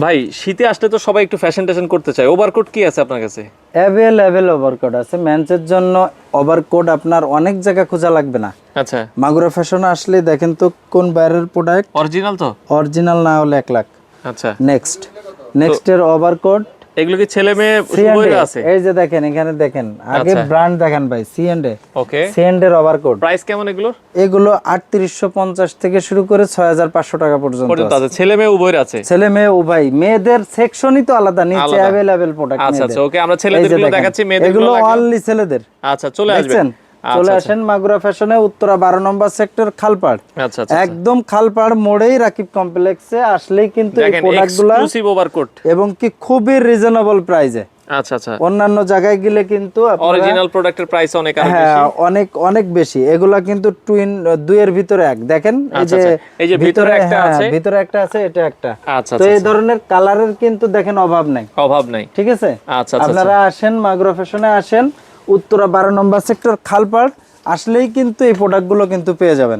ভাই শীতে আসলে তো সবাই একটু ফ্যাশন ট্যাশন করতে চায়, ওভারকোট কি আছে আপনার কাছে? অ্যাভেলেবেল ওভারকোট আছে মেন্সের জন্য। ওভারকোট আপনার অনেক জায়গা খোঁজা লাগবে না। আচ্ছা, মাগুরা ফ্যাশনে আসলে দেখেন তো কোন বাইরের প্রোডাক্ট অরিজিনাল তো? অরিজিনাল না হলে 1 লাখ। আচ্ছা, নেক্সটের ওভারকোট এগুলো কি ছেলে মেয়ে উভয়ের আছে? এই যে দেখেন, এখানে দেখেন, আগে ব্র্যান্ড দেখেন ভাই, সিএন্ডে। ওকে, সিএন্ডের ওভারকোট প্রাইস কেমন এগুলোর? এগুলো 3850 থেকে শুরু করে 6500 টাকা পর্যন্ত আছে, ছেলে মেয়ে উভয়ের আছে। ছেলে মেয়ে উভয়। মেয়েদের সেকশনই তো আলাদা, নিচে অ্যাভেলেবেল প্রোডাক্ট। আচ্ছা আচ্ছা, ওকে, আমরা ছেলেদেরগুলো দেখাচ্ছি, এগুলো অনলি ছেলেদের। আচ্ছা, চলে আসবেন, চলে আসেন মাগুরা ফ্যাশনে, উত্তরা 12 নম্বর সেক্টর, খালপাড়। আচ্ছা আচ্ছা, একদম খালপাড় মোড়েই রাকিব কমপ্লেক্সে আসলেই কিন্তু এই প্রোডাক্টগুলো এক্সক্লুসিভ ওভারকোট এবং কি খুবই রিজনেবল প্রাইসে। আচ্ছা আচ্ছা, অন্যান্য জায়গায় গেলে কিন্তু অরিজিনাল প্রোডাক্টের প্রাইস অনেক আরো বেশি। হ্যাঁ, অনেক অনেক বেশি। এগুলা কিন্তু টুইন, দুইয়ের ভিতরে এক। দেখেন এই যে ভিতরে একটা আছে, ভিতরে একটা আছে, এটা একটা। আচ্ছা, তো এই ধরনের কালারের কিন্তু দেখেন অভাব নাই। ঠিক আছে, আচ্ছা, আপনারা আসেন মাগুরা ফ্যাশনে, আসেন উত্তরা 12 নম্বর সেক্টর, খালপাড়। আসলেই কিন্তু এই প্রোডাক্টগুলো কিন্তু পেয়ে যাবেন।